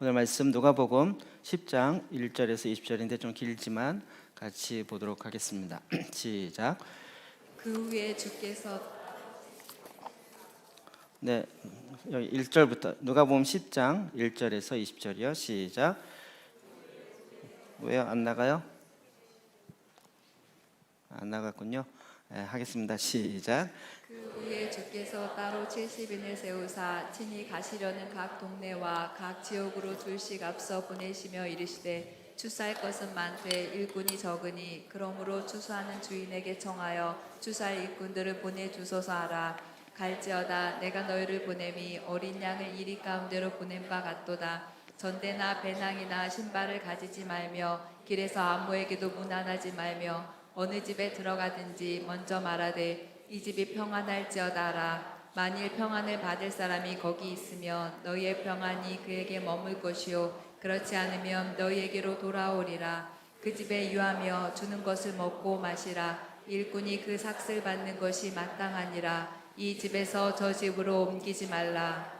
오늘 말씀 누가복음 10장 1절에서 20절인데 좀 길지만 같이 보도록 하겠습니다. 시작. 그 후에 주께서 네, 여기 1절부터 누가복음 10장 1절에서 20절이요. 시작. 왜요? 안 나가요? 안 나갔군요. 네, 하겠습니다. 시작. 그 후에 주께서 따로 70인을 세우사 친히 가시려는 각 동네와 각 지역으로 둘씩 앞서 보내시며 이르시되 추수할 것은 많되 일꾼이 적으니 그러므로 추수하는 주인에게 청하여 추수할 일꾼들을 보내주소서 하라. 갈지어다 내가 너희를 보냄이 어린 양을 이리 가운데로 보낸 바 같도다. 전대나 배낭이나 신발을 가지지 말며 길에서 아무에게도 무난하지 말며 어느 집에 들어가든지 먼저 말하되 이 집이 평안할지어다 하라. 만일 평안을 받을 사람이 거기 있으면 너희의 평안이 그에게 머물 것이요 그렇지 않으면 너희에게로 돌아오리라. 그 집에 유하며 주는 것을 먹고 마시라. 일꾼이 그 삭슬 받는 것이 마땅하니라. 이 집에서 저 집으로 옮기지 말라.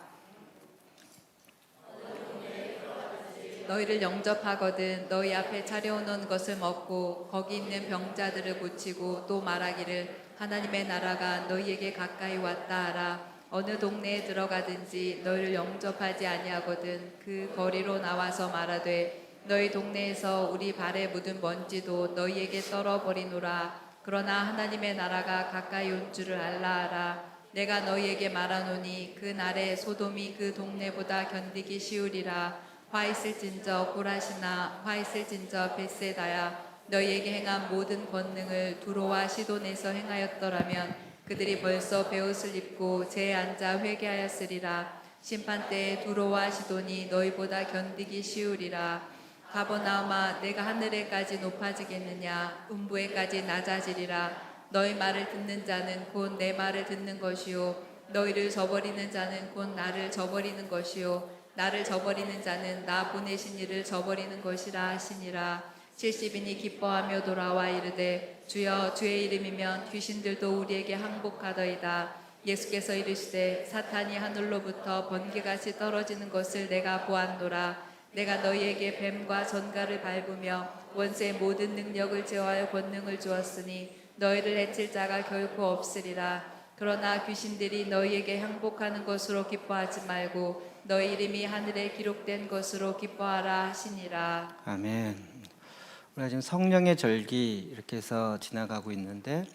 너희를 영접하거든 너희 앞에 차려놓은 것을 먹고 거기 있는 병자들을 고치고 또 말하기를 하나님의 나라가 너희에게 가까이 왔다 하라. 어느 동네에 들어가든지 너희를 영접하지 아니하거든 그 거리로 나와서 말하되 너희 동네에서 우리 발에 묻은 먼지도 너희에게 떨어버리노라. 그러나 하나님의 나라가 가까이 온 줄을 알라 하라. 내가 너희에게 말하노니 그 날에 소돔이 그 동네보다 견디기 쉬우리라. 화 있을진저 고라시나 화 있을진저 벳세다야. 너희에게 행한 모든 권능을 두로와 시돈에서 행하였더라면 그들이 벌써 베옷을 입고 제에 앉아 회개하였으리라. 심판때에 두로와 시돈이 너희보다 견디기 쉬우리라. 가버나움아 내가 하늘에까지 높아지겠느냐 음부에까지 낮아지리라. 너희 말을 듣는 자는 곧 내 말을 듣는 것이요 너희를 저버리는 자는 곧 나를 저버리는 것이요 나를 저버리는 자는 나 보내신 이를 저버리는 것이라 하시니라. 70인이 기뻐하며 돌아와 이르되 주여 주의 이름이면 귀신들도 우리에게 항복하더이다. 예수께서 이르시되 사탄이 하늘로부터 번개같이 떨어지는 것을 내가 보았노라. 내가 너희에게 뱀과 전갈을 밟으며 원수의 모든 능력을 제어할 권능을 주었으니 너희를 해칠 자가 결코 없으리라. 그러나 귀신들이 너희에게 항복하는 것으로 기뻐하지 말고 너희 이름이 하늘에 기록된 것으로 기뻐하라 하시니라. 아멘. 우리가 지금 성령의 절기 이렇게 해서 지나가고 있는데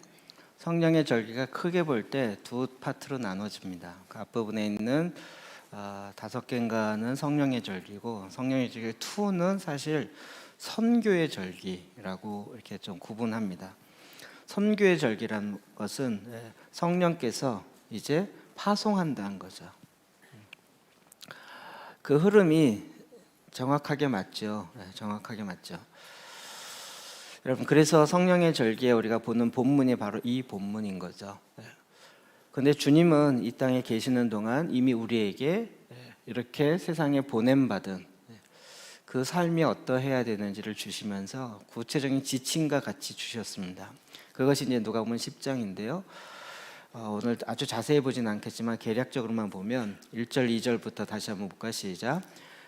성령의 절기가 크게 볼 때 두 파트로 나눠집니다. 그 앞부분에 있는 5개인가는 성령의 절기고 성령의 절기 2는 사실 선교의 절기라고 이렇게 좀 구분합니다. 선교의 절기라는 것은 성령께서 이제 파송한다는 거죠. 그 흐름이 정확하게 맞죠. 정확하게 맞죠. 여러분, 그래서 성령의 절기에 우리가 보는 본문이 바로 이 본문인 거죠. 그런데 주님은 이 땅에 계시는 동안 이미 우리에게 이렇게 세상에 보냄받은 그 삶이 어떠해야 되는지를 주시면서 구체적인 지침과 같이 주셨습니다. 그것이 이제 누가복음 10장인데요. 오늘 아주 자세히 보진 않겠지만 개략적으로만 보면 1절, 2절부터 다시 한번 볼까요? 시작.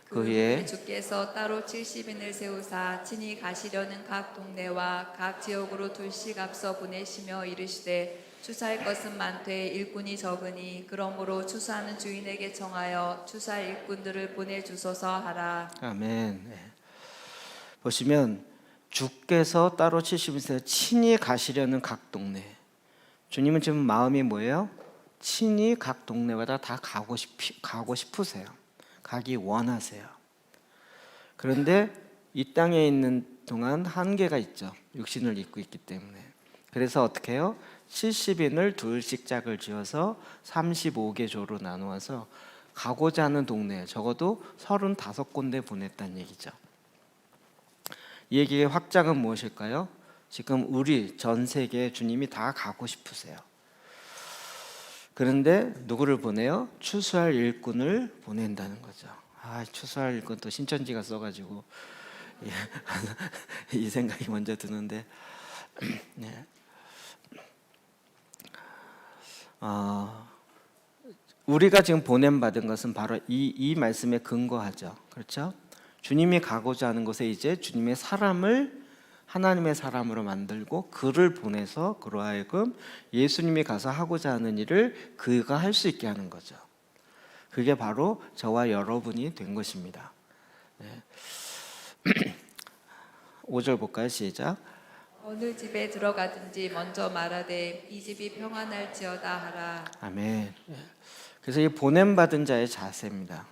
그 후에 주께서 따로 70인을 세우사 친히 가시려는 각 동네와 각 지역으로 둘씩 앞서 보내시며 이르시되 추수할 것은 많되 일꾼이 적으니 그러므로 추수하는 주인에게 청하여 추수할 일꾼들을 보내주소서 하라. 아멘. 보시면 주께서 따로 70인을 친히 가시려는 각 동네. 주님은 지금 마음이 뭐예요? 친히 각 동네마다 다 가고 싶으세요. 가기 원하세요. 그런데 이 땅에 있는 동안 한계가 있죠. 육신을 입고 있기 때문에. 그래서 어떻게 해요? 70인을 둘씩 짝을 지어서 35개 조로 나누어서 가고자 하는 동네에 적어도 35군데 보냈다는 얘기죠. 이 얘기의 확장은 무엇일까요? 지금 우리 전 세계에 주님이 다 가고 싶으세요. 그런데 누구를 보내요? 추수할 일꾼을 보낸다는 거죠. 추수할 일꾼 또 신천지가 써가지고 이 생각이 먼저 드는데 네. 우리가 지금 보냄 받은 것은 바로 이 말씀에 근거하죠. 그렇죠? 주님이 가고자 하는 곳에 이제 주님의 사람을 하나님의 사람으로 만들고 그를 보내서 그로 하여금 예수님이 가서 하고자 하는 일을 그가 할 수 있게 하는 거죠. 그게 바로 저와 여러분이 된 것입니다. 네. 5절 볼까요? 시작. 어느 집에 들어가든지 먼저 말하되 이 집이 평안할지어다 하라. 아멘. 그래서 이 보냄 받은 자의 자세입니다.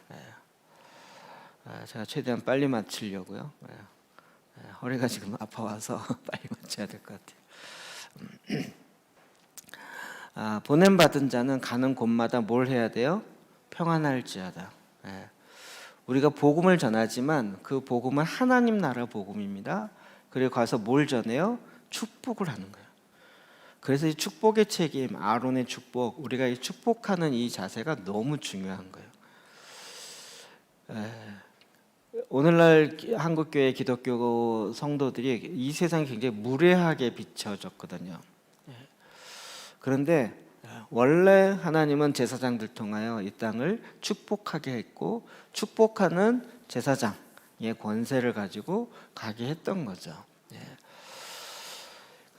제가 최대한 빨리 마치려고요. 허리가 지금 아파와서 빨리 마쳐야 될 것 같아요. 보냄 받은 자는 가는 곳마다 뭘 해야 돼요? 평안할지어다. 우리가 복음을 전하지만 그 복음은 하나님 나라 복음입니다. 그리고 가서 뭘 전해요? 축복을 하는 거예요. 그래서 이 축복의 책임, 아론의 축복, 우리가 이 축복하는 이 자세가 너무 중요한 거예요. 오늘날 한국교회 기독교 성도들이 이 세상에 굉장히 무례하게 비춰졌거든요. 그런데 원래 하나님은 제사장들 통하여 이 땅을 축복하게 했고 축복하는 제사장의 권세를 가지고 가게 했던 거죠.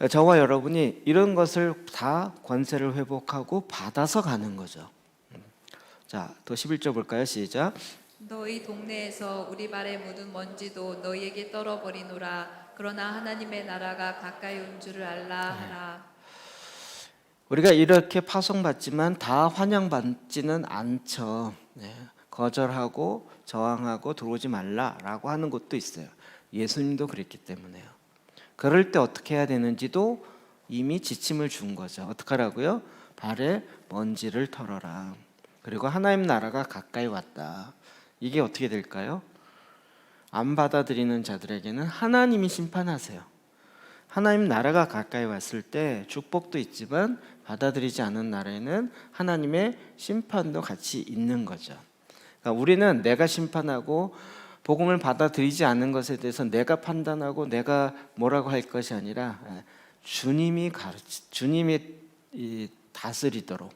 저와 여러분이 이런 것을 다 권세를 회복하고 받아서 가는 거죠. 자, 또 11절 볼까요? 시작. 너희 동네에서 우리 발에 묻은 먼지도 너희에게 떨어버리노라. 그러나 하나님의 나라가 가까이 온 줄을 알라 하라. 우리가 이렇게 파송받지만 다 환영받지는 않죠. 거절하고 저항하고 들어오지 말라라고 하는 곳도 있어요. 예수님도 그랬기 때문에요. 그럴 때 어떻게 해야 되는지도 이미 지침을 준 거죠. 어떻게 하라고요? 발에 먼지를 털어라. 그리고 하나님 나라가 가까이 왔다. 이게 어떻게 될까요? 안 받아들이는 자들에게는 하나님이 심판하세요. 하나님 나라가 가까이 왔을 때 축복도 있지만 받아들이지 않은 나라에는 하나님의 심판도 같이 있는 거죠. 그러니까 우리는 내가 심판하고 복음을 받아들이지 않는 것에 대해서 내가 판단하고 내가 뭐라고 할 것이 아니라 주님이 다스리도록,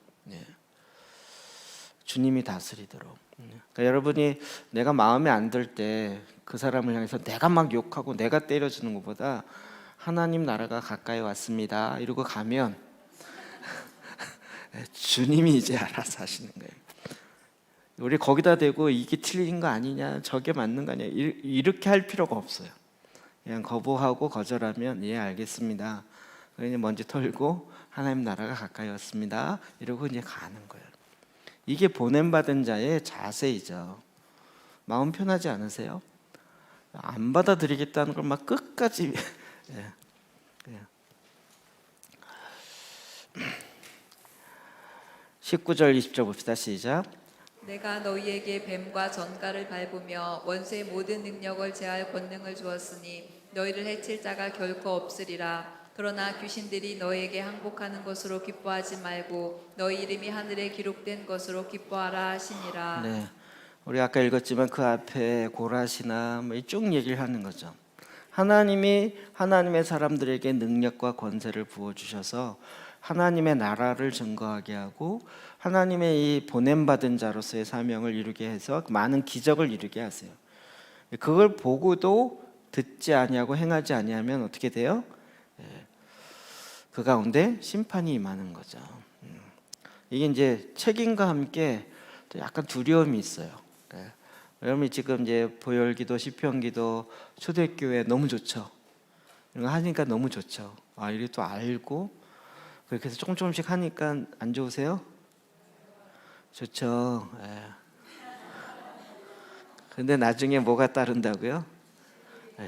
주님이 다스리도록. 그러니까 여러분이 내가 마음에 안 들 때 그 사람을 향해서 내가 막 욕하고 내가 때려주는 것보다 하나님 나라가 가까이 왔습니다 이러고 가면 주님이 이제 알아서 하시는 거예요. 우리 거기다 대고 이게 틀린 거 아니냐, 저게 맞는 거 아니냐 이렇게 할 필요가 없어요. 그냥 거부하고 거절하면 예 알겠습니다. 그냥 먼지 털고 하나님 나라가 가까이 왔습니다 이러고 이제 가는 거예요. 이게 보냄받은 자의 자세이죠. 마음 편하지 않으세요? 안 받아들이겠다는 걸 막 끝까지 19절 20절 봅시다. 시작. 내가 너희에게 뱀과 전갈을 밟으며 원수의 모든 능력을 제할 권능을 주었으니 너희를 해칠 자가 결코 없으리라. 그러나 귀신들이 너희에게 항복하는 것으로 기뻐하지 말고 너희 이름이 하늘에 기록된 것으로 기뻐하라 하시니라. 네, 우리 아까 읽었지만 그 앞에 고라시나 쭉 얘기를 하는 거죠. 하나님이 하나님의 사람들에게 능력과 권세를 부어주셔서 하나님의 나라를 증거하게 하고 하나님의 이 보냄받은 자로서의 사명을 이루게 해서 많은 기적을 이루게 하세요. 그걸 보고도 듣지 아니하고 행하지 아니하면 어떻게 돼요? 그 가운데 심판이 임하는 거죠. 이게 이제 책임과 함께 약간 두려움이 있어요. 여러분이 지금 이제 보혈기도, 시편기도, 초대교회 너무 좋죠. 이런 거 하니까 너무 좋죠. 이게 또 알고 그렇게 해서 조금씩 하니까 안 좋으세요? 좋죠. 근데 나중에 뭐가 따른다고요?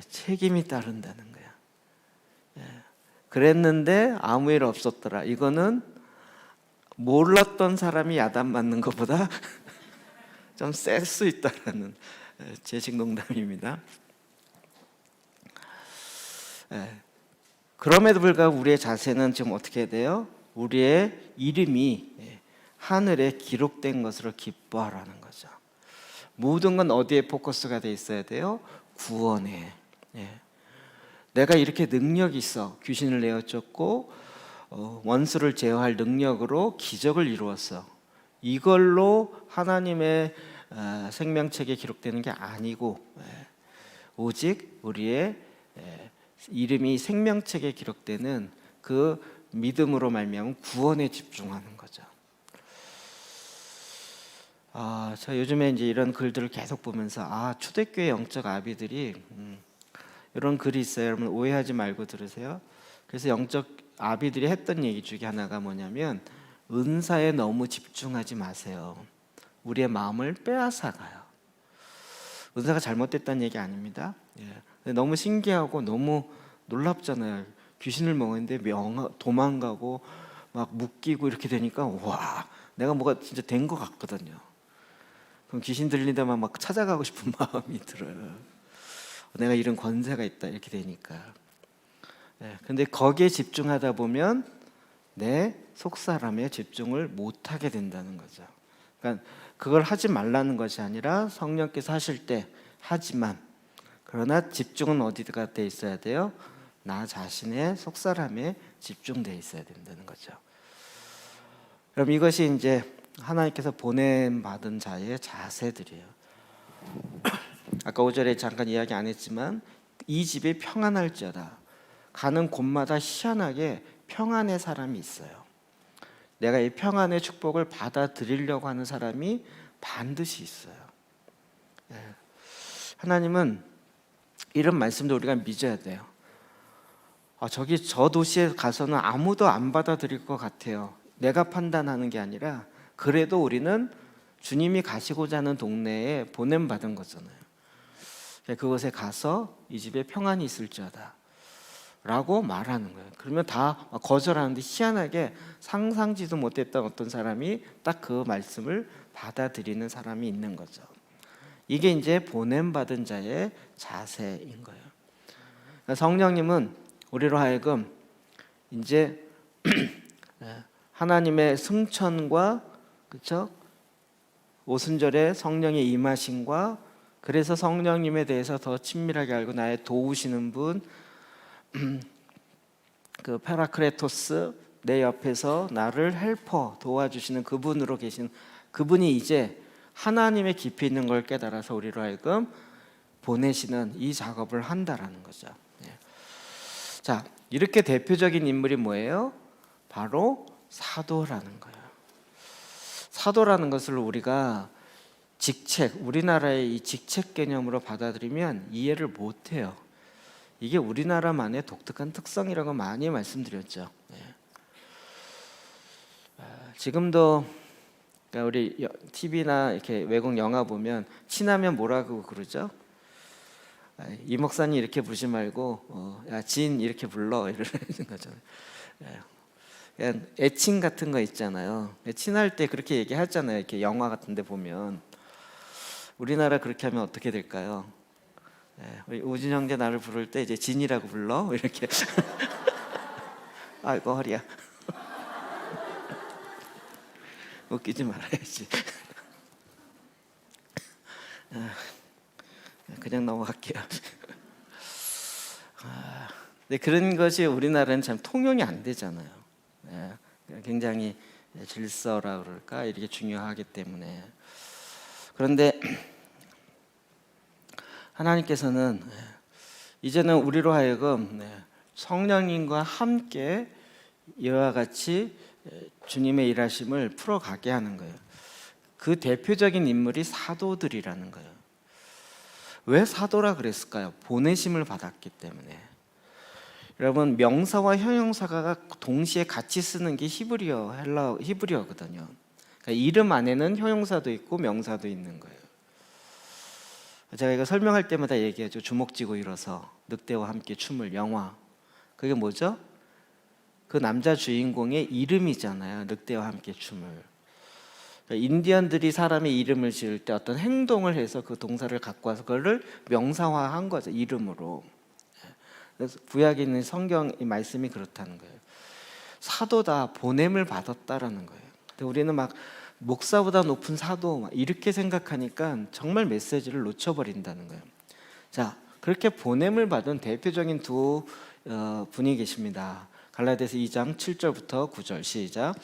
책임이 따른다는 거야. 그랬는데 아무 일 없었더라. 이거는 몰랐던 사람이 야단 맞는 것보다 좀 셀 수 있다라는 제식 농담입니다. 그럼에도 불구하고 우리의 자세는 지금 어떻게 돼요? 우리의 이름이 하늘에 기록된 것으로 기뻐하라는 거죠. 모든 건 어디에 포커스가 돼 있어야 돼요? 구원에. 내가 이렇게 능력이 있어. 귀신을 내어쫓고 원수를 제어할 능력으로 기적을 이루었어. 이걸로 하나님의 생명책에 기록되는 게 아니고 오직 우리의 이름이 생명책에 기록되는 그 믿음으로 말미암은 구원에 집중하는 거죠. 저 요즘에 이제 이런 글들을 계속 보면서 초대교회 영적 아비들이 이런 글이 있어요. 여러분 오해하지 말고 들으세요. 그래서 영적 아비들이 했던 얘기 중에 하나가 뭐냐면 은사에 너무 집중하지 마세요. 우리의 마음을 빼앗아가요. 은사가 잘못됐다는 얘기 아닙니다. 근데 너무 신기하고 너무 놀랍잖아요. 귀신을 먹었는데 도망가고 막 묶이고 이렇게 되니까 와, 내가 뭐가 진짜 된 것 같거든요. 그럼 귀신 들린 데만 막 찾아가고 싶은 마음이 들어요. 내가 이런 권세가 있다 이렇게 되니까. 근데 거기에 집중하다 보면 내 속사람에 집중을 못하게 된다는 거죠. 그러니까 그걸 하지 말라는 것이 아니라 성령께서 하실 때 하지만, 그러나 집중은 어디가 돼 있어야 돼요? 나 자신의 속사람에 집중돼 있어야 된다는 거죠. 그럼 이것이 이제 하나님께서 보냄 받은 자의 자세들이에요. 아까 5절에 잠깐 이야기 안 했지만 이 집이 평안할지어다. 가는 곳마다 희한하게 평안의 사람이 있어요. 내가 이 평안의 축복을 받아들이려고 하는 사람이 반드시 있어요. 하나님은 이런 말씀도 우리가 믿어야 돼요. 저기 저 도시에 가서는 아무도 안 받아들일 것 같아요. 내가 판단하는 게 아니라 그래도 우리는 주님이 가시고자 하는 동네에 보냄받은 거잖아요. 그곳에 가서 이 집에 평안이 있을지어다 라고 말하는 거예요. 그러면 다 거절하는데 희한하게 상상지도 못했던 어떤 사람이 딱 그 말씀을 받아들이는 사람이 있는 거죠. 이게 이제 보냄받은 자의 자세인 거예요. 그러니까 성령님은 우리로 하여금 이제 하나님의 승천과 그렇죠? 오순절에 성령의 임하심과 그래서 성령님에 대해서 더 친밀하게 알고 나의 도우시는 분, 그 파라크레토스, 내 옆에서 나를 헬퍼 도와주시는 그분으로 계신 그분이 이제 하나님의 깊이 있는 걸 깨달아서 우리로 하여금 보내시는 이 작업을 한다라는 거죠. 자, 이렇게 대표적인 인물이 뭐예요? 바로 사도라는 거예요. 사도라는 것을 우리가 직책, 우리나라의 이 직책 개념으로 받아들이면 이해를 못해요. 이게 우리나라만의 독특한 특성이라고 많이 말씀드렸죠. 지금도 그러니까 우리 TV나 이렇게 외국 영화 보면 친하면 뭐라고 그러죠? 이 목사님 이렇게 부르지 말고 야, 진 이렇게 불러 이러는 거잖아요. 그냥 애칭 같은 거 있잖아요. 친할 때 그렇게 얘기하잖아요. 이렇게 영화 같은 데 보면. 우리나라 그렇게 하면 어떻게 될까요? 우리 우진 형제 나를 부를 때 이제 진이라고 불러 이렇게. 아이고 허리야. 웃기지 말아야지. 그냥 넘어갈게요. 근데 그런 것이 우리나라는 참 통용이 안 되잖아요. 굉장히 질서라 그럴까 이렇게 중요하기 때문에. 그런데 하나님께서는 이제는 우리로 하여금 성령님과 함께 이와 같이 주님의 일하심을 풀어가게 하는 거예요. 그 대표적인 인물이 사도들이라는 거예요. 왜 사도라 그랬을까요? 보내심을 받았기 때문에. 여러분 명사와 형용사가 동시에 같이 쓰는 게 히브리어거든요. 그러니까 이름 안에는 형용사도 있고 명사도 있는 거예요. 제가 이거 설명할 때마다 얘기하죠. 주먹 쥐고 일어서 늑대와 함께 춤을 영화. 그게 뭐죠? 그 남자 주인공의 이름이잖아요. 늑대와 함께 춤을. 그러니까 인디언들이 사람의 이름을 지을 때 어떤 행동을 해서 그 동사를 갖고 와서 그거를 명사화한 거죠. 이름으로. 그래서 구약에 있는 성경의 말씀이 그렇다는 거예요. 사도다, 보냄을 받았다라는 거예요. 근데 우리는 막 목사보다 높은 사도 막 이렇게 생각하니까 정말 메시지를 놓쳐버린다는 거예요. 자, 그렇게 보냄을 받은 대표적인 두 분이 계십니다. 갈라디아서 2장 7절부터 9절 시작.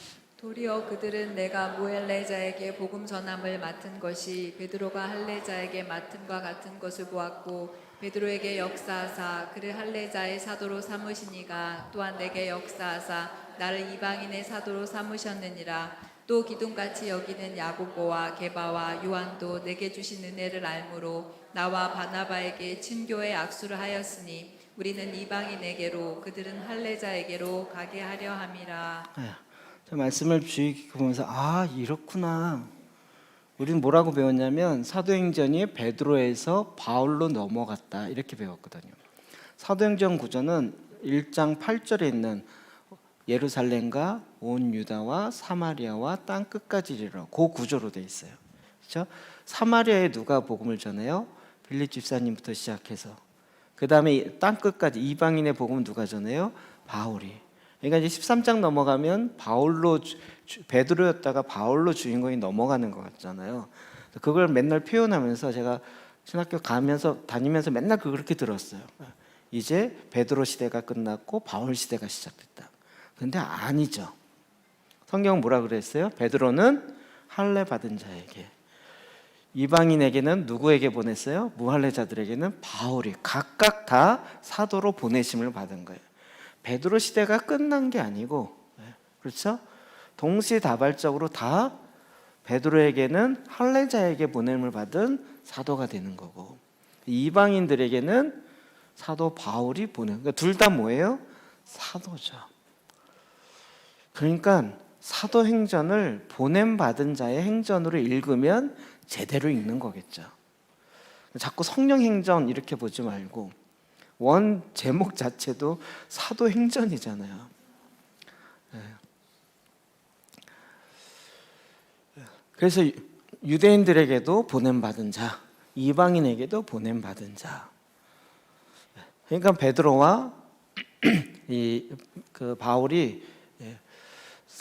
도리어 그들은 내가 무헬레자에게 복음 전함을 맡은 것이 베드로가 할례자에게 맡음과 같은 것을 보았고 베드로에게 역사하사 그를 할례자의 사도로 삼으시니가 또한 내게 역사하사 나를 이방인의 사도로 삼으셨느니라. 또 기둥같이 여기는 야고보와 게바와 요한도 내게 주신 은혜를 알므로 나와 바나바에게 친교의 악수를 하였으니 우리는 이방인에게로 그들은 할례자에게로 가게 하려 함이라. 저 말씀을 주의 깊게 보면서 이렇구나. 우리는 뭐라고 배웠냐면 사도행전이 베드로에서 바울로 넘어갔다 이렇게 배웠거든요. 사도행전 구조는 1장 8절에 있는 예루살렘과 온 유다와 사마리아와 땅 끝까지 이르러 그 구조로 돼 있어요. 그렇죠? 사마리아에 누가 복음을 전해요? 빌립 집사님부터 시작해서 그 다음에 땅 끝까지 이방인의 복음은 누가 전해요? 바울이. 그러니까 이제 13장 넘어가면 바울로 베드로였다가 바울로 주인공이 넘어가는 것 같잖아요. 그걸 맨날 표현하면서 제가 신학교 다니면서 맨날 그렇게 들었어요. 이제 베드로 시대가 끝났고 바울 시대가 시작됐다. 근데 아니죠. 성경은 뭐라 그랬어요? 베드로는 할례 받은 자에게, 이방인에게는 누구에게 보냈어요? 무할례자들에게는 바울이 각각 다 사도로 보내심을 받은 거예요. 베드로 시대가 끝난 게 아니고, 그렇죠? 동시다발적으로 다 베드로에게는 할례자에게 보냄을 받은 사도가 되는 거고, 이방인들에게는 사도 바울이 보낸. 그러니까 둘 다 뭐예요? 사도죠. 그러니까 사도행전을 보냄 받은 자의 행전으로 읽으면 제대로 읽는 거겠죠. 자꾸 성령행전 이렇게 보지 말고 원 제목 자체도 사도행전이잖아요. 그래서 유대인들에게도 보냄받은 자, 이방인에게도 보냄받은 자. 그러니까 베드로와 그 바울이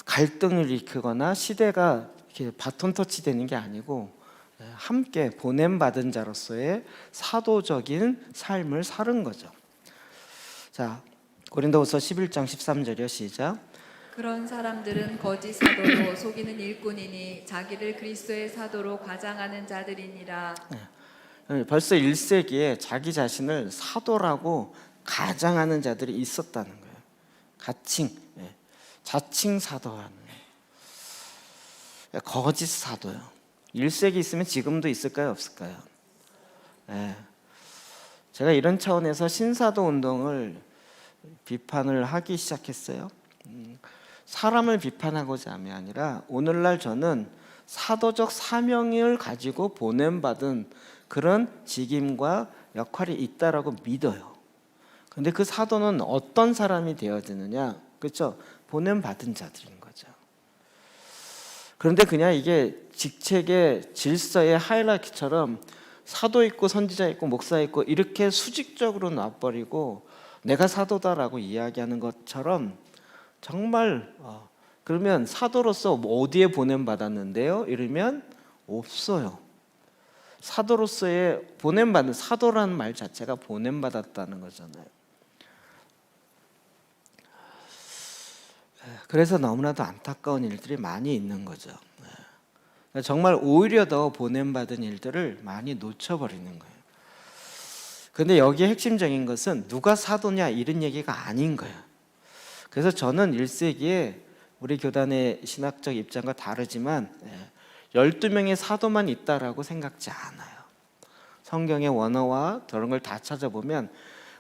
갈등을 일으키거나 시대가 이렇게 바톤 터치되는 게 아니고 함께 보냄받은 자로서의 사도적인 삶을 사는 거죠. 자, 고린도후서 11장 13절이요. 시작. 그런 사람들은 거짓 사도로 속이는 일꾼이니 자기를 그리스도의 사도로 가장하는 자들이니라. 벌써 1세기에 자기 자신을 사도라고 가장하는 자들이 있었다는 거예요. 자칭 사도하는 거짓 사도요. 1세기 있으면 지금도 있을까요? 없을까요? 제가 이런 차원에서 신사도 운동을 비판을 하기 시작했어요. 사람을 비판하고자 함이 아니라 오늘날 저는 사도적 사명을 가지고 보냄받은 그런 직임과 역할이 있다라고 믿어요. 근데 그 사도는 어떤 사람이 되어야 되느냐? 그렇죠? 보냄받은 자들인 거죠. 그런데 그냥 이게 직책의 질서의 하이라키처럼 사도 있고 선지자 있고 목사 있고 이렇게 수직적으로 놔버리고 내가 사도다라고 이야기하는 것처럼 정말 그러면 사도로서 어디에 보냄받았는데요? 이러면 없어요. 사도로서의 보냄받는, 사도라는 말 자체가 보냄받았다는 거잖아요. 그래서 너무나도 안타까운 일들이 많이 있는 거죠. 정말 오히려 더 보냄받은 일들을 많이 놓쳐버리는 거예요. 그런데 여기에 핵심적인 것은 누가 사도냐 이런 얘기가 아닌 거예요. 그래서 저는 1세기에 우리 교단의 신학적 입장과 다르지만 12명의 사도만 있다라고 생각지 않아요. 성경의 원어와 그런 걸 다 찾아보면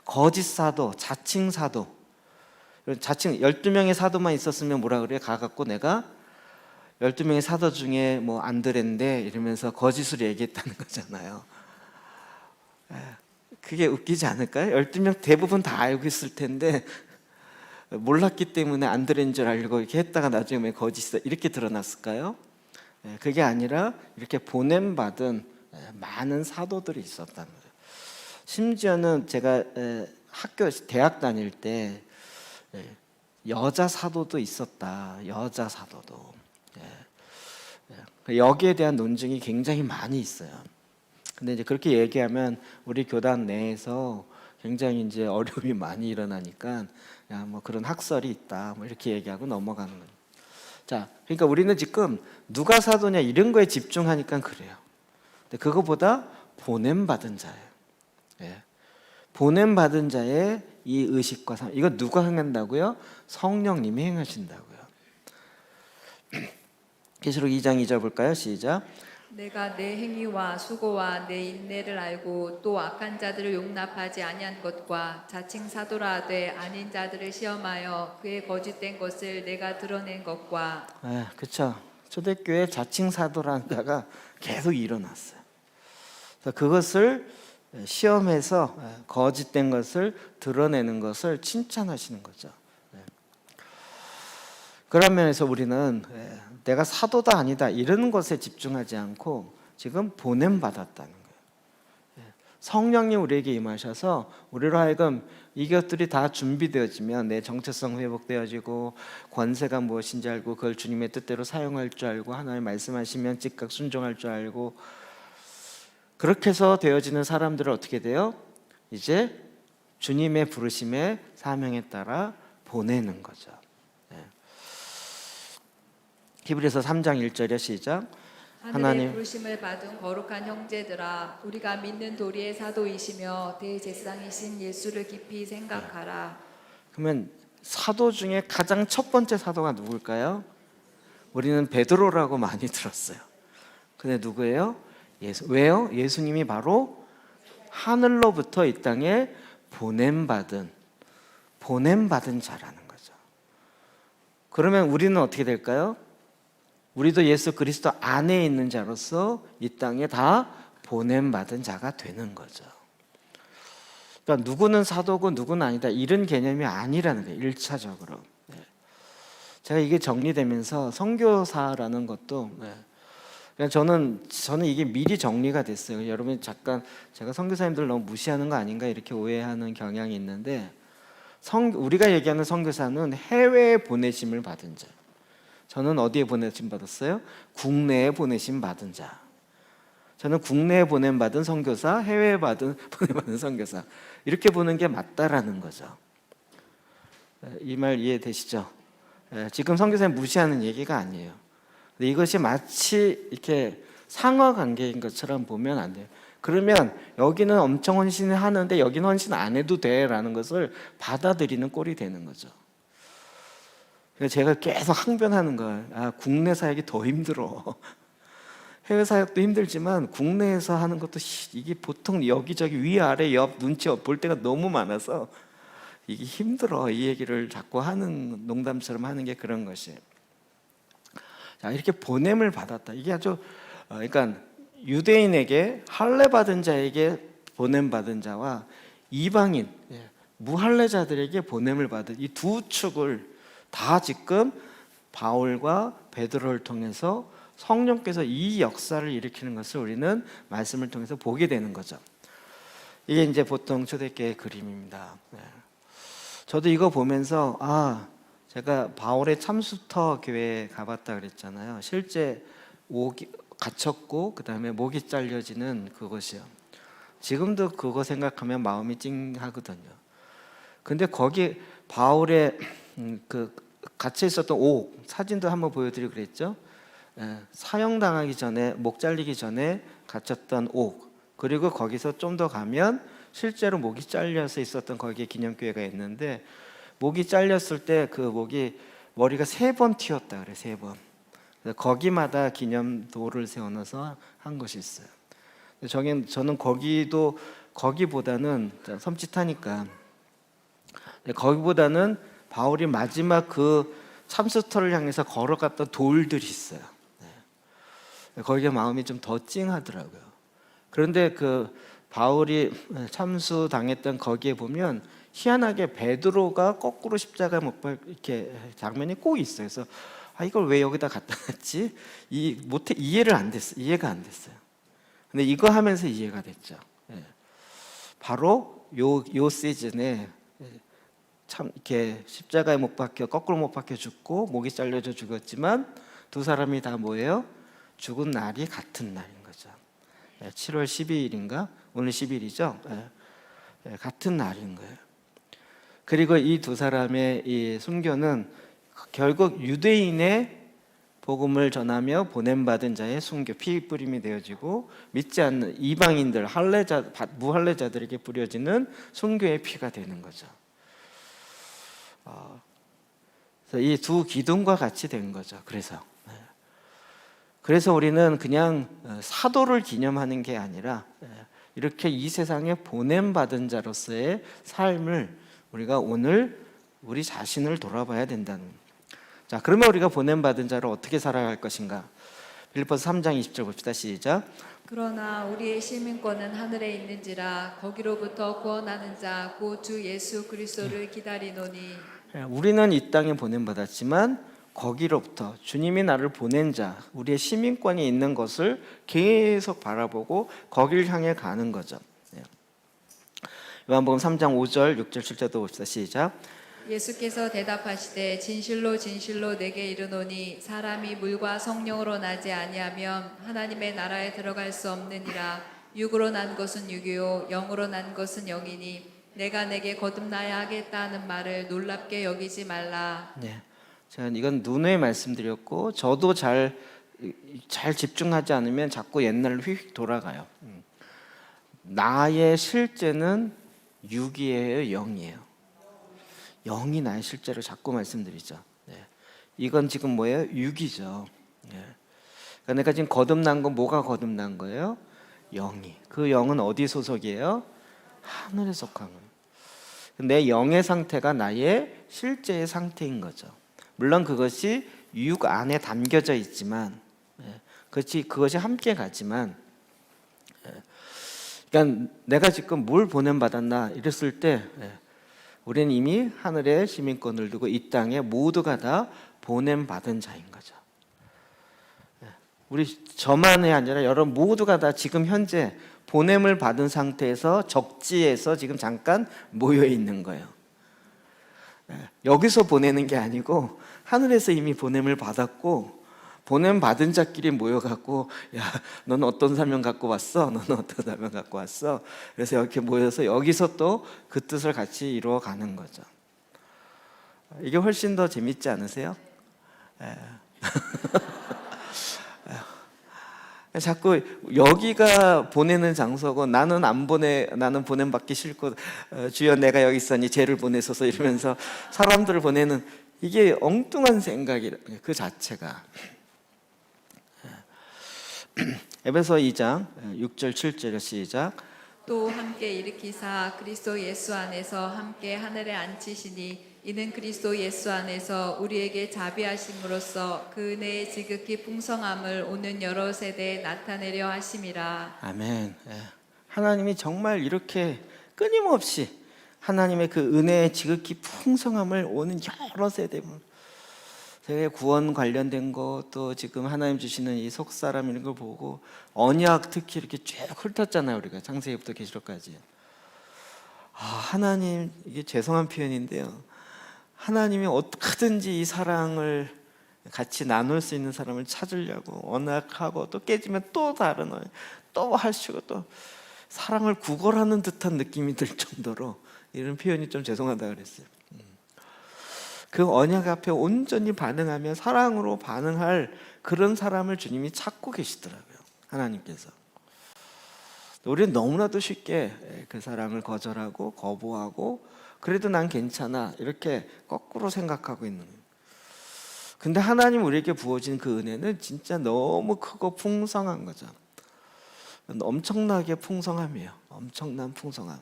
거짓 사도, 자칭 사도, 12명의 사도만 있었으면 뭐라 그래요? 가갖고 내가 12명의 사도 중에 뭐 안드레인데 이러면서 거짓으로 얘기했다는 거잖아요. 그게 웃기지 않을까요? 12명 대부분 다 알고 있을 텐데 몰랐기 때문에 안드레인 줄 알고 이렇게 했다가 나중에 거짓이다 이렇게 드러났을까요? 그게 아니라 이렇게 보냄받은 많은 사도들이 있었다는 거예요. 심지어는 제가 대학 다닐 때 여자 사도도 있었다. 여자 사도도. 여기에 대한 논증이 굉장히 많이 있어요. 근데 이제 그렇게 얘기하면 우리 교단 내에서 굉장히 이제 어려움이 많이 일어나니까 야, 뭐 그런 학설이 있다. 뭐 이렇게 얘기하고 넘어가는 거예요. 자, 그러니까 우리는 지금 누가 사도냐 이런 거에 집중하니까 그래요. 근데 그거보다 보냄받은 자예요. 예. 보냄받은 자의 이 의식과 삶, 이거 누가 행한다고요? 성령님이 행하신다고요. 계시록 2장 2절 볼까요? 시작. 내가 내 행위와 수고와 내 인내를 알고 또 악한 자들을 용납하지 아니한 것과 자칭 사도라 하되 아닌 자들을 시험하여 그의 거짓된 것을 내가 드러낸 것과. 그렇죠. 초대교회 자칭 사도라는 자가 계속 일어났어요. 그래서 그것을 시험해서 거짓된 것을 드러내는 것을 칭찬하시는 거죠. 그런 면에서 우리는 내가 사도다 아니다 이런 것에 집중하지 않고 지금 보냄 받았다는 거예요. 성령님 우리에게 임하셔서 우리로 하여금 이것들이 다 준비되어지면 내 정체성 회복되어지고 권세가 무엇인지 알고 그걸 주님의 뜻대로 사용할 줄 알고 하나님 말씀하시면 즉각 순종할 줄 알고 그렇게 해서 되어지는 사람들은 어떻게 돼요? 이제 주님의 부르심의 사명에 따라 보내는 거죠. 히브리서 3장 1절에 시작. 하늘의 부르심을 받은 거룩한 형제들아 우리가 믿는 도리의 사도이시며 대제사장이신 예수를 깊이 생각하라. 그러면 사도 중에 가장 첫 번째 사도가 누굴까요? 우리는 베드로라고 많이 들었어요. 근데 누구예요? 예수. 왜요? 예수님이 바로 하늘로부터 이 땅에 보냄받은 자라는 거죠. 그러면 우리는 어떻게 될까요? 우리도 예수 그리스도 안에 있는 자로서 이 땅에 다 보냄받은 자가 되는 거죠. 그러니까 누구는 사도고 누구는 아니다 이런 개념이 아니라는 거예요. 1차적으로. 제가 이게 정리되면서 선교사라는 것도 그냥 저는 이게 미리 정리가 됐어요. 여러분이 잠깐 제가 선교사님들 너무 무시하는 거 아닌가 이렇게 오해하는 경향이 있는데 우리가 얘기하는 선교사는 해외에 보내심을 받은 자. 저는 어디에 보내심 받았어요? 국내에 보내심 받은 자. 저는 국내에 보냄 받은 선교사, 해외에 보냄 받은 선교사 이렇게 보는 게 맞다라는 거죠. 이 말 이해되시죠? 지금 선교사님 무시하는 얘기가 아니에요. 근데 이것이 마치 이렇게 상하 관계인 것처럼 보면 안 돼요. 그러면 여기는 엄청 헌신을 하는데 여기는 헌신 안 해도 돼라는 것을 받아들이는 꼴이 되는 거죠. 제가 계속 항변하는 거예요. 국내 사역이 더 힘들어. 해외 사역도 힘들지만 국내에서 하는 것도 이게 보통 여기저기 위아래 옆 눈치 볼 때가 너무 많아서 이게 힘들어. 이 얘기를 자꾸 하는 농담처럼 하는 게 그런 것이에요. 자, 이렇게 보냄을 받았다. 이게 아주 그러니까 유대인에게 할례 받은 자에게 보냄 받은 자와 이방인 무할례자들에게 보냄을 받은 이 두 축을 다 지금 바울과 베드로를 통해서 성령께서 이 역사를 일으키는 것을 우리는 말씀을 통해서 보게 되는 거죠. 이게 이제 보통 초대교회의 그림입니다. 저도 이거 보면서 제가 바울의 참수터 교회에 가봤다 그랬잖아요. 실제 갇혔고 그 다음에 목이 잘려지는 그곳이요. 지금도 그거 생각하면 마음이 찡하거든요. 근데 거기 바울의 그 갇혀 있었던 옥 사진도 한번 보여드리고 그랬죠. 사형당하기 전에 목 잘리기 전에 갇혔던 옥 그리고 거기서 좀 더 가면 실제로 목이 잘려서 있었던 거기에 기념교회가 있는데 목이 잘렸을 때 그 머리가 3번 튀었다 그래 3번. 거기마다 기념도를 세워놔서 한 것이 있어요. 저는 거기보다는 섬찟하니까 거기보다는 바울이 마지막 그 참수터를 향해서 걸어갔던 돌들이 있어요. 거기에 마음이 좀 더 찡하더라고요. 그런데 그 바울이 참수당했던 거기에 보면 희한하게 베드로가 거꾸로 십자가에 못 박혀 이렇게 장면이 꼭 있어요. 그래서 이걸 왜 여기다 갖다 놨지? 이해가 안 됐어요. 근데 이거 하면서 이해가 됐죠. 바로 요 시즌에 참 이렇게 십자가에 못 박혀 거꾸로 못 박혀 죽고 목이 잘려져 죽었지만 두 사람이 다 뭐예요? 죽은 날이 같은 날인 거죠. 7월 12일인가? 오늘 10일이죠. 같은 날인 거예요. 그리고 이 두 사람의 이 순교는 결국 유대인의 복음을 전하며 보냄받은 자의 순교 피 뿌림이 되어지고 믿지 않는 이방인들 무할례자들에게 뿌려지는 순교의 피가 되는 거죠. 이 두 기둥과 같이 된 거죠. 그래서 우리는 그냥 사도를 기념하는 게 아니라 이렇게 이 세상에 보냄받은 자로서의 삶을 우리가 오늘 우리 자신을 돌아봐야 된다는. 자, 그러면 우리가 보냄받은 자로 어떻게 살아갈 것인가? 빌립보서 3장 20절 봅시다. 시작. 그러나 우리의 시민권은 하늘에 있는지라 거기로부터 구원하는 자 곧 주 예수 그리스도를 기다리노니. 우리는 이 땅에 보냄받았지만 거기로부터 주님이 나를 보낸 자, 우리의 시민권이 있는 것을 계속 바라보고 거기를 향해 가는 거죠. 요한복음 3장 5절, 6절, 7절도 봅시다. 시작. 예수께서 대답하시되 진실로 진실로 내게 이르노니 사람이 물과 성령으로 나지 아니하면 하나님의 나라에 들어갈 수 없느니라. 육으로 난 것은 육이요 영으로 난 것은 영이니 내가 내게 거듭나야 하겠다 하는 말을 놀랍게 여기지 말라. 네. 제가 이건 눈에 말씀드렸고 저도 잘 집중하지 않으면 자꾸 옛날로 휙 돌아가요. 나의 실제는 육이에요, 영이에요? 영이 나의 실제로 자꾸 말씀드리죠. 이건 지금 뭐예요? 육이죠. 그러니까 내가 지금 거듭난 건 뭐가 거듭난 거예요? 영이. 그 영은 어디 소속이에요? 하늘에 속한 거예요. 내 영의 상태가 나의 실제의 상태인 거죠. 물론 그것이 육 안에 담겨져 있지만, 그것이 함께 가지만, 그러니까 내가 지금 뭘 보냄받았나 이랬을 때, 우리는 이미 하늘의 시민권을 두고 이 땅에 모두가 다 보냄받은 자인 거죠. 우리 저만이 아니라 여러분 모두가 다 지금 현재 보냄을 받은 상태에서 적지에서 지금 잠깐 모여 있는 거예요. 여기서 보내는 게 아니고 하늘에서 이미 보냄을 받았고 보냄 받은 자끼리 모여갖고 야, 너는 어떤 사명 갖고 왔어? 너는 어떤 사명 갖고 왔어? 그래서 이렇게 모여서 여기서 또 그 뜻을 같이 이루어가는 거죠. 이게 훨씬 더 재밌지 않으세요? 자꾸 여기가 보내는 장소고 나는 안 보내, 나는 보냄 받기 싫고 주여 내가 여기 있으니 쟤를 보내소서 이러면서 사람들을 보내는 이게 엉뚱한 생각이라 그 자체가. 에베소 2장 6절 7절 시작. 또 함께 일으키사 그리스도 예수 안에서 함께 하늘에 앉히시니 이는 그리스도 예수 안에서 우리에게 자비하심으로써 그 은혜의 지극히 풍성함을 오는 여러 세대에 나타내려 하심이라. 아멘. 하나님이 정말 이렇게 끊임없이 하나님의 그 은혜의 지극히 풍성함을 오는 여러 세대, 세계 구원 관련된 것도 지금 하나님 주시는 이 속사람 이런 걸 보고 언약 특히 이렇게 쭉 훑었잖아요. 우리가 창세기부터 계시록까지. 하나님, 이게 죄송한 표현인데요, 하나님이 어떻게든지 이 사랑을 같이 나눌 수 있는 사람을 찾으려고 언약하고 또 깨지면 또 다른 언약 또 하시고 또 사랑을 구걸하는 듯한 느낌이 들 정도로, 이런 표현이 좀 죄송하다 그랬어요. 그 언약 앞에 온전히 반응하며 사랑으로 반응할 그런 사람을 주님이 찾고 계시더라고요. 하나님께서. 우리는 너무나도 쉽게 그 사랑을 거절하고 거부하고 그래도 난 괜찮아 이렇게 거꾸로 생각하고 있는 거예요. 근데 하나님 우리에게 부어진 그 은혜는 진짜 너무 크고 풍성한 거죠. 엄청나게 풍성함이에요. 엄청난 풍성함.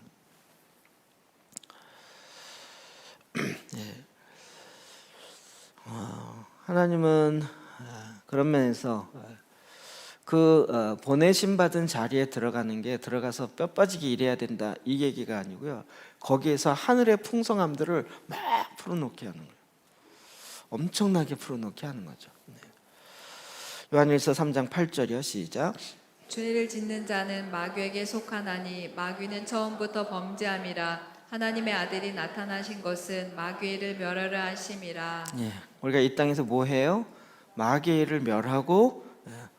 예. 하나님은 그런 면에서 그 보내심 받은 자리에 들어가는 게 들어가서 뼈 빠지게 일해야 된다 이 얘기가 아니고요. 거기에서 하늘의 풍성함들을 막 풀어놓게 하는 거예요. 엄청나게 풀어놓게 하는 거죠. 요한일서 3장 8절이요. 시작. 죄를 짓는 자는 마귀에게 속하나니 마귀는 처음부터 범죄함이라. 하나님의 아들이 나타나신 것은 마귀를 멸하려 하심이라. 우리가 이 땅에서 뭐 해요? 마귀를 멸하고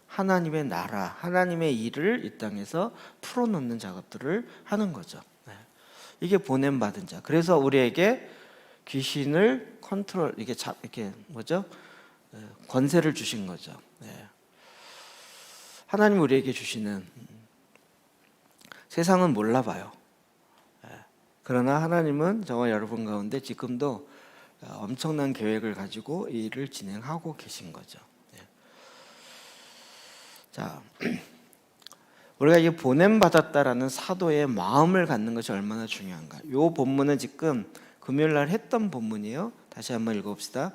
하나님의 나라, 하나님의 일을 이 땅에서 풀어놓는 작업들을 하는 거죠. 이게 보냄 받은 자. 그래서 우리에게 귀신을 컨트롤, 이렇게 뭐죠? 권세를 주신 거죠. 하나님 우리에게 주시는 세상은 몰라봐요. 그러나 하나님은 저와 여러분 가운데 지금도 엄청난 계획을 가지고 이 일을 진행하고 계신 거죠. 자, 우리가 이게 보냄받았다라는 사도의 마음을 갖는 것이 얼마나 중요한가. 이 본문은 지금 금요일 날 했던 본문이에요. 다시 한번 읽어봅시다.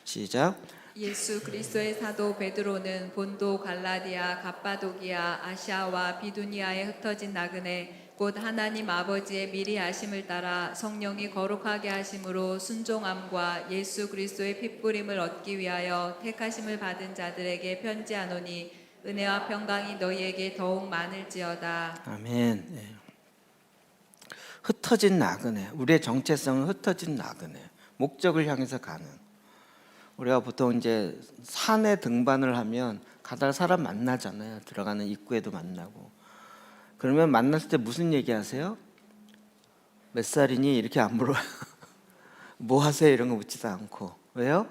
시작. 예수 그리스도의 사도 베드로는 본도 갈라디아 갑바도기아 아시아와 비두니아에 흩어진 나그네 곧 하나님 아버지의 미리 하심을 따라 성령이 거룩하게 하심으로 순종함과 예수 그리스도의 핏부림을 얻기 위하여 택하심을 받은 자들에게 편지하노니 은혜와 평강이 너희에게 더욱 많을지어다. 아멘. 흩어진 나그네. 우리의 정체성은 흩어진 나그네. 목적을 향해서 가는. 우리가 보통 이제 산에 등반을 하면 가다가 사람 만나잖아요. 들어가는 입구에도 만나고. 그러면 만났을 때 무슨 얘기하세요? 몇 살이니? 이렇게 안 물어요. 뭐 하세요? 이런 거 묻지도 않고. 왜요?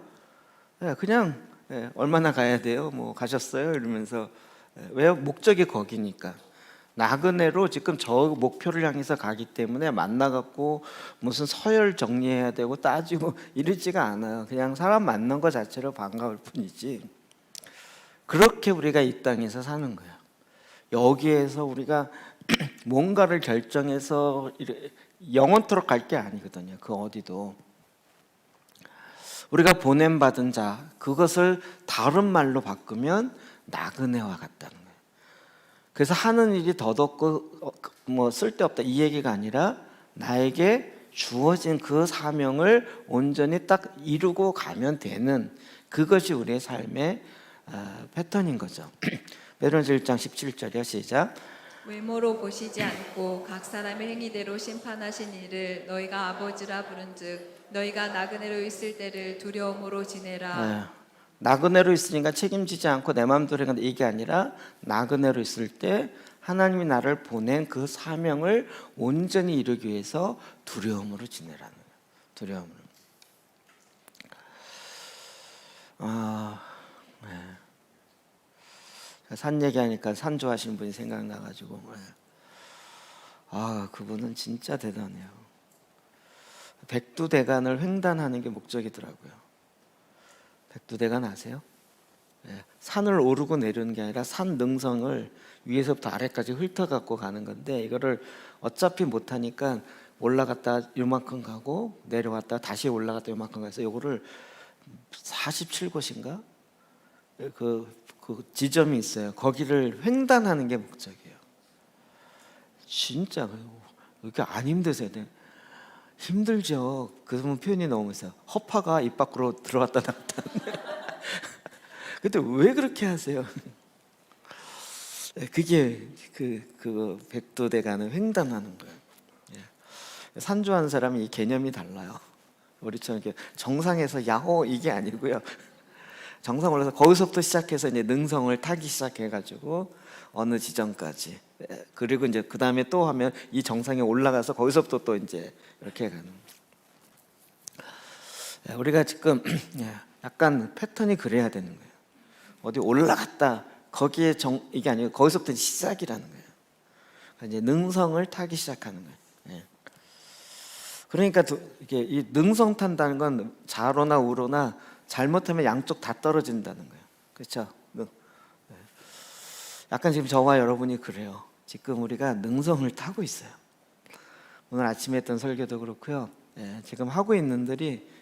그냥 얼마나 가야 돼요? 뭐 가셨어요? 이러면서. 왜요? 목적이 거기니까. 나그네로 지금 저 목표를 향해서 가기 때문에 만나갖고 무슨 서열 정리해야 되고 따지고 이러지가 않아요. 그냥 사람 만난 것 자체로 반가울 뿐이지. 그렇게 우리가 이 땅에서 사는 거예요. 여기에서 우리가 뭔가를 결정해서 영원토록 갈 게 아니거든요. 그 어디도. 우리가 보냄받은 자, 그것을 다른 말로 바꾸면 나그네와 같다는 거예요. 그래서 하는 일이 더덥고 뭐 쓸데없다 이 얘기가 아니라 나에게 주어진 그 사명을 온전히 딱 이루고 가면 되는 그것이 우리의 삶의 패턴인 거죠. 베드로전서 1장 17절이요. 시작. 외모로 보시지 않고 각 사람의 행위대로 심판하신 이를 너희가 아버지라 부른즉 너희가 나그네로 있을 때를 두려움으로 지내라. 나그네로 있으니까 책임지지 않고 내 마음대로 한다 이게 아니라 나그네로 있을 때 하나님이 나를 보낸 그 사명을 온전히 이루기 위해서 두려움으로 지내라는 거예요. 두려움으로. 산 얘기하니까 산 좋아하시는 분이 생각나가지고 그분은 진짜 대단해요. 백두대간을 횡단하는 게 목적이더라고요. 백두대간 아세요? 산을 오르고 내려오는 게 아니라 산 능성을 위에서부터 아래까지 훑어갖고 가는 건데 이거를 어차피 못하니까 올라갔다 요만큼 가고 내려왔다 다시 올라갔다 요만큼 가서 요거를 47곳인가? 그 지점이 있어요. 거기를 횡단하는 게 목적이에요. 진짜 이렇게 안 힘드세요. 힘들죠. 그 표현이 너무 있어요. 허파가 입 밖으로 들어왔다 나왔다. 근데 왜 그렇게 하세요? 그게 그 백두대간을 횡단하는 거예요. 산 좋아하는 사람이 이 개념이 달라요. 우리처럼 이렇게 정상에서 야호 이게 아니고요. 정상 올라서 거기서부터 시작해서 이제 능성을 타기 시작해가지고 어느 지점까지 그리고 이제 그 다음에 또 하면 이 정상에 올라가서 거기서부터 또 이제 이렇게 가는. 우리가 지금 약간 패턴이 그래야 되는 거예요. 어디 올라갔다 거기에 이게 아니고 거기서부터 시작이라는 거예요. 이제 능성을 타기 시작하는 거예요. 그러니까 이게 이 능성 탄다는 건 좌로나 우로나 잘못하면 양쪽 다 떨어진다는 거예요. 그렇죠? 약간 지금 저와 여러분이 그래요. 지금 우리가 능성을 타고 있어요. 오늘 아침에 했던 설교도 그렇고요. 지금 하고 있는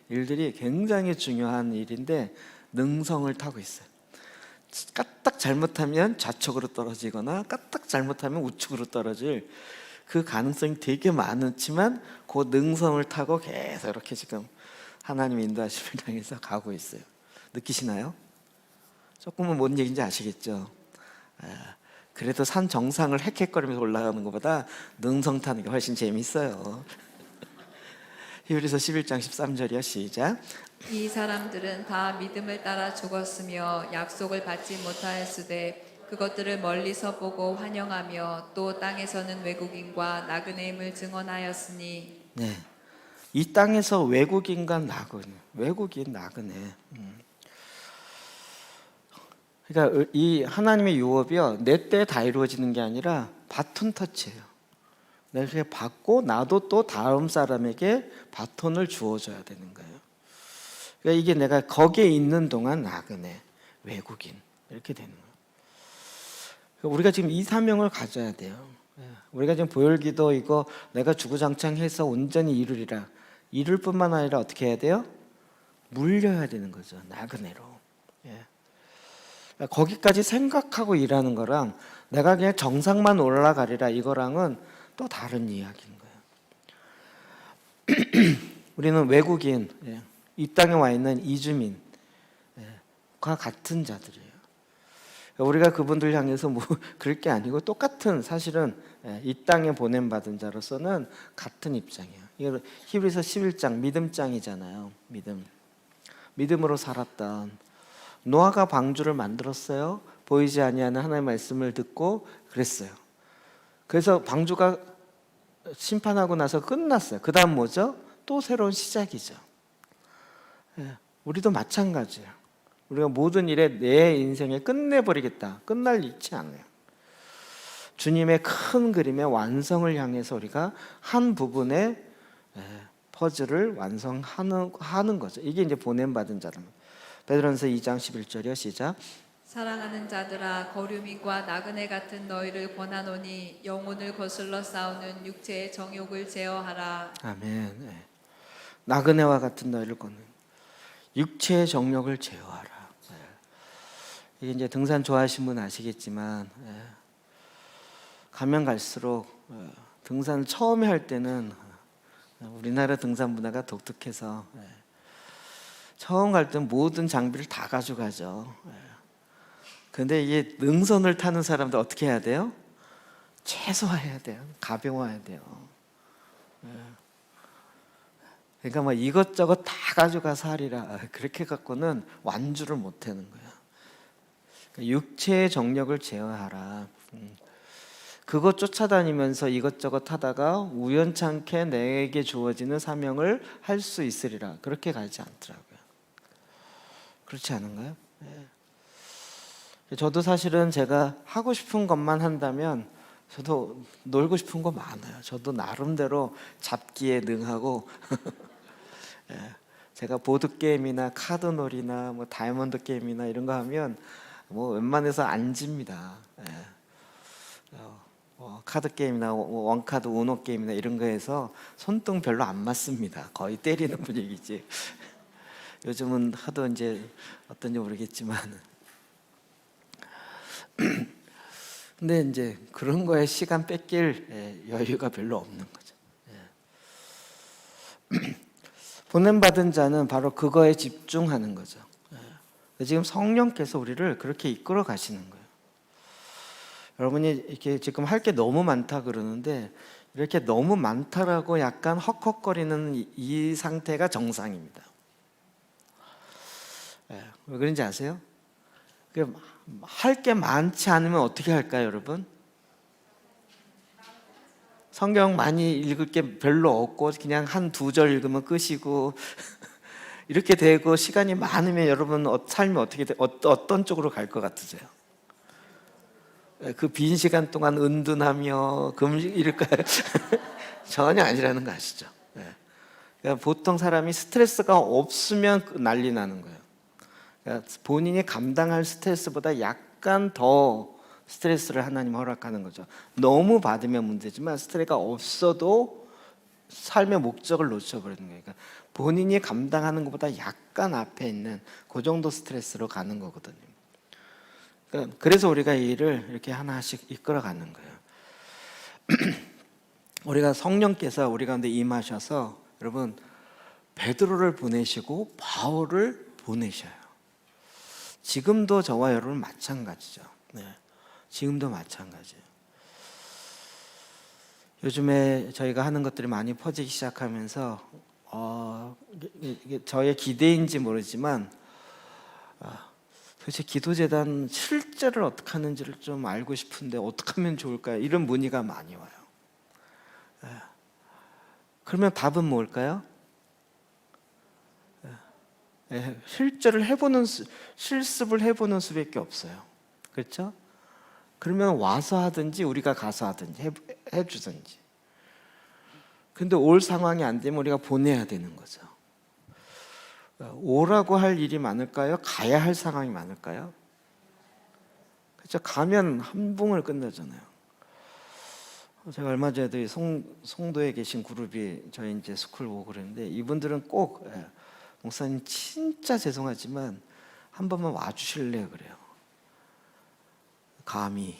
일들이 굉장히 중요한 일인데 능성을 타고 있어요. 까딱 잘못하면 좌측으로 떨어지거나 까딱 잘못하면 우측으로 떨어질 그 가능성이 되게 많지만 그 능성을 타고 계속 이렇게 지금 하나님 인도하심을 향해서 가고 있어요. 느끼시나요? 조금은 뭔 얘기인지 아시겠죠? 그래도 산 정상을 헥헥거리면서 올라가는 것보다 능성 타는 게 훨씬 재밌어요. 히브리서 11장 13절이요. 시작. 이 사람들은 다 믿음을 따라 죽었으며 약속을 받지 못하였으되 그것들을 멀리서 보고 환영하며 또 땅에서는 외국인과 나그네임을 증언하였으니. 네, 이 땅에서 외국인 나그네. 그러니까 이 하나님의 유업이요, 내 때 다 이루어지는 게 아니라 바톤 터치예요. 내가 그렇게 받고 나도 또 다음 사람에게 바톤을 주어줘야 되는 거예요. 그러니까 이게 내가 거기에 있는 동안 나그네, 외국인 이렇게 되는 거예요. 그러니까 우리가 지금 이 사명을 가져야 돼요. 우리가 지금 보혈기도 이거 내가 주구장창해서 온전히 이루리라, 이룰 뿐만 아니라 어떻게 해야 돼요? 물려야 되는 거죠, 나그네로. 그러니까 거기까지 생각하고 일하는 거랑 내가 그냥 정상만 올라가리라 이거랑은 또 다른 이야기인 거예요. 우리는 외국인, 이 땅에 와 있는 이주민과 같은 자들이에요. 우리가 그분들 향해서 뭐 그럴 게 아니고 똑같은, 사실은 이 땅에 보냄받은 자로서는 같은 입장이에요. 이거 히브리서 11장 믿음장이잖아요. 믿음으로 살았던 노아가 방주를 만들었어요. 보이지 아니하는 하나님의 말씀을 듣고 그랬어요. 그래서 방주가 심판하고 나서 끝났어요. 그 다음 뭐죠? 또 새로운 시작이죠. 우리도 마찬가지예요. 우리가 모든 일에 내 인생에 끝내버리겠다, 끝날 있지 않아요. 주님의 큰 그림의 완성을 향해서 우리가 한 부분의 퍼즐을 완성하는 거죠. 이게 이제 보냄받은 자랍니다. 베드로전서 2장 11절이요. 시작. 사랑하는 자들아, 거류민과 나그네 같은 너희를 권하노니 영혼을 거슬러 싸우는 육체의 정욕을 제어하라. 아멘. 나그네와 같은 너희를 권는 육체의 정욕을 제어하라. 이게 이제 등산 좋아하시는 분 아시겠지만, 가면 갈수록 등산을 처음에 할 때는 우리나라 등산 문화가 독특해서 처음 갈 땐 모든 장비를 다 가져가죠. 근데 이게 능선을 타는 사람들 어떻게 해야 돼요? 최소화해야 돼요. 가벼워야 돼요. 그러니까 뭐 이것저것 다 가져가서 하리라, 그렇게 갖고는 완주를 못 하는 거예요. 그러니까 육체의 정력을 제어하라. 그것 쫓아다니면서 이것저것 하다가 우연찮게 내게 주어지는 사명을 할 수 있으리라, 그렇게 가지 않더라고요. 그렇지 않은가요? 저도 사실은 제가 하고 싶은 것만 한다면 저도 놀고 싶은 거 많아요. 저도 나름대로 잡기에 능하고 제가 보드게임이나 카드놀이나 뭐 다이아몬드 게임이나 이런 거 하면 뭐 웬만해서 안 집니다. 카드 게임이나 원카드 우노 게임이나 이런 거에서 손등 별로 안 맞습니다. 거의 때리는 분위기지. 요즘은 하도 이제 어떤지 모르겠지만 근데 이제 그런 거에 시간 뺏길 여유가 별로 없는 거죠. 보냄받은 자는 바로 그거에 집중하는 거죠. 지금 성령께서 우리를 그렇게 이끌어 가시는 거예요. 여러분이 이렇게 지금 할 게 너무 많다 그러는데, 이렇게 너무 많다라고 약간 헉헉거리는 이 상태가 정상입니다. 왜 그런지 아세요? 할 게 많지 않으면 어떻게 할까요, 여러분? 성경 많이 읽을 게 별로 없고 그냥 한 두 절 읽으면 끝이고 이렇게 되고, 시간이 많으면 여러분 삶이 어떻게 어떤 쪽으로 갈 것 같으세요? 그 빈 시간 동안 은둔하며 이럴까요? 전혀 아니라는 거 아시죠? 그러니까 보통 사람이 스트레스가 없으면 난리 나는 거예요. 그러니까 본인이 감당할 스트레스보다 약간 더 스트레스를 하나님 허락하는 거죠. 너무 받으면 문제지만 스트레스가 없어도 삶의 목적을 놓쳐버리는 거예요. 그러니까 본인이 감당하는 것보다 약간 앞에 있는 그 정도 스트레스로 가는 거거든요. 그러니까 그래서 우리가 이 일을 이렇게 하나씩 이끌어가는 거예요. 우리가 성령께서 우리 가운데 임하셔서, 여러분, 베드로를 보내시고 바울을 보내셔요. 지금도 저와 여러분 마찬가지죠. 지금도 마찬가지예요. 요즘에 저희가 하는 것들이 많이 퍼지기 시작하면서 이게 저의 기대인지 모르지만 도대체 기도재단 실제를 어떻게 하는지를 좀 알고 싶은데 어떻게 하면 좋을까요? 이런 문의가 많이 와요. 그러면 답은 뭘까요? 실제를 실습을 해보는 수밖에 없어요. 그렇죠? 그러면 와서 하든지 우리가 가서 하든지 해주든지. 근데 올 상황이 안 되면 우리가 보내야 되는 거죠. 오라고 할 일이 많을까요? 가야 할 상황이 많을까요? 그렇죠? 가면 한 봉을 끝나잖아요. 제가 얼마 전에 송도에 계신 그룹이 저희 이제 스쿨 오고 그랬는데 이분들은 꼭 목사님 진짜 죄송하지만 한 번만 와주실래요? 그래요. 감히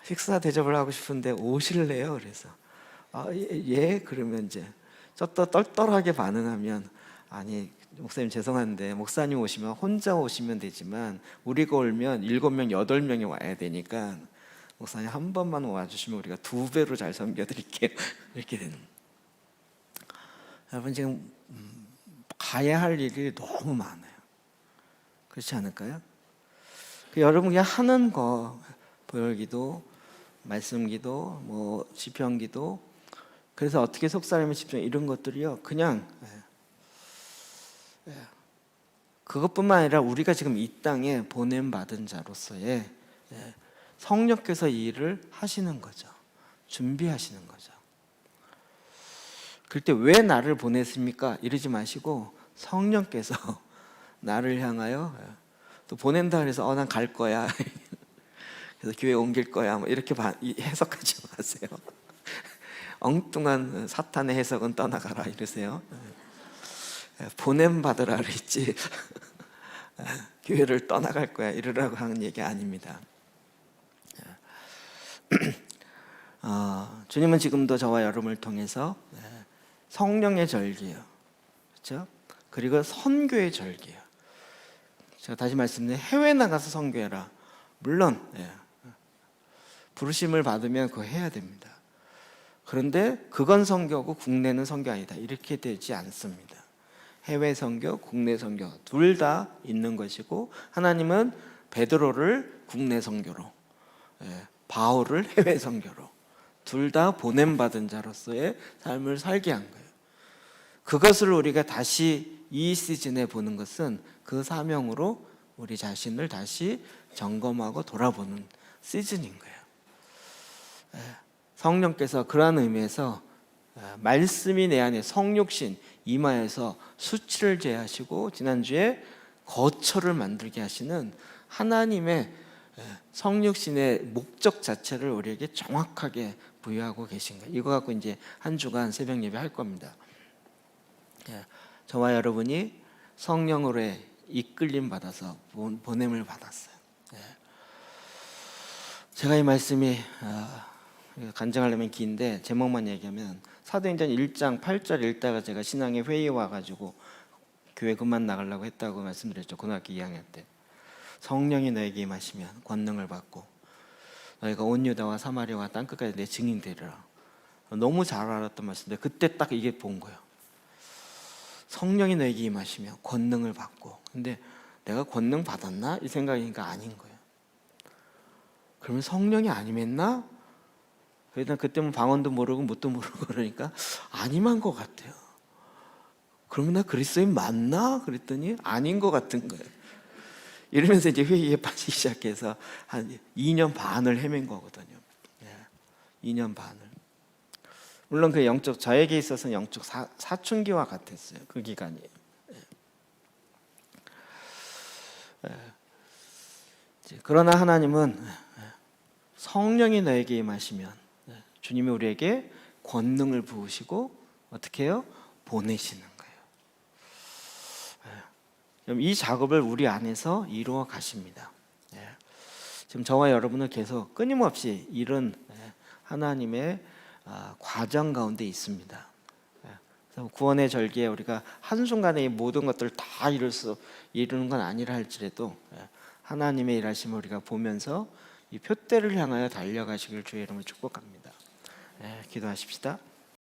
식사 대접을 하고 싶은데 오실래요? 그래서 예. 그러면 이제 또 떨떨하게 반응하면 아니 목사님 죄송한데 목사님 오시면 혼자 오시면 되지만 우리가 오면 7명 8명이 와야 되니까 목사님 한 번만 와주시면 우리가 2배로 잘 섬겨드릴게요. 이렇게 되는. 여러분 지금 가야 할 일이 너무 많아요. 그렇지 않을까요? 여러분 그냥 하는 거 보혈기도, 말씀기도, 뭐 시편기도, 그래서 어떻게 속사람의 집중 이런 것들이요 그냥 그것뿐만 아니라 우리가 지금 이 땅에 보냄 받은 자로서의 성령께서 이 일을 하시는 거죠. 준비하시는 거죠. 그럴 때 왜 나를 보냈습니까? 이러지 마시고 성령께서 나를 향하여 또 보낸다 그래서 난 갈 거야. 그래서 교회 옮길 거야. 뭐 이렇게 해석하지 마세요. 엉뚱한 사탄의 해석은 떠나가라 이러세요. 보냄 받으라 그랬지. 교회를 떠나갈 거야 이러라고 하는 얘기 아닙니다. 주님은 지금도 저와 여러분을 통해서 성령의 절기예요. 그렇죠? 그리고 선교의 절기예요. 제가 다시 말씀드리면 해외 나가서 선교해라. 물론 부르심을 받으면 그거 해야 됩니다. 그런데 그건 선교고 국내는 선교 아니다. 이렇게 되지 않습니다. 해외 선교, 국내 선교 둘 다 있는 것이고 하나님은 베드로를 국내 선교로 바울을 해외 선교로 둘 다 보냄받은 자로서의 삶을 살게 한 거예요. 그것을 우리가 다시 이 시즌에 보는 것은 그 사명으로 우리 자신을 다시 점검하고 돌아보는 시즌인 거예요. 성령께서 그러한 의미에서 말씀이 내 안에 성육신 이마에서 수치를 제하시고 지난주에 거처를 만들게 하시는 하나님의 성육신의 목적 자체를 우리에게 정확하게 부여하고 계신 거예요. 이거 갖고 이제 한 주간 새벽 예배 할 겁니다. 저와 여러분이 성령으로의 이끌림 받아서 보냄을 받았어요. 제가 이 말씀이 간증하려면 긴데 제목만 얘기하면 사도행전 1장 8절 읽다가 제가 신앙의 회의에 와가지고 교회 그만 나가려고 했다고 말씀드렸죠. 고등학교 2학년 때. 성령이 너에게 임하시면 권능을 받고 너희가 온 유다와 사마리아와 땅끝까지 내 증인 되리라. 너무 잘 알았던 말씀인데 그때 딱 이게 본 거예요. 성령이 너에게 임하시면 권능을 받고. 근데 내가 권능 받았나? 이 생각이니까 아닌 거예요. 그러면 성령이 아니었나? 일단 그때는 방언도 모르고 뭣도 모르고 그러니까 아님한 것 같아요. 그러면 나 그리스도인 맞나? 그랬더니 아닌 것 같은 거예요. 이러면서 이제 회의에 빠지기 시작해서 한 2년 반을 헤맨 거거든요. 2년 반을. 물론 그 영적 저에게 있어서는 영적 사춘기와 같았어요. 그 기간이. 그러나 하나님은 성령이 너에게 임하시면 주님이 우리에게 권능을 부으시고 어떻게 해요? 보내시는 거예요. 이 작업을 우리 안에서 이루어 가십니다. 지금 저와 여러분은 계속 끊임없이 이런 하나님의 과정 가운데 있습니다. 그래서 구원의 절기에 우리가 한순간에 이 모든 것들을 다 이루는 건 아니라 할지라도 하나님의 일하심을 우리가 보면서 이 표대를 향하여 달려가시길 주의 이름으로 축복합니다. 기도하십시다.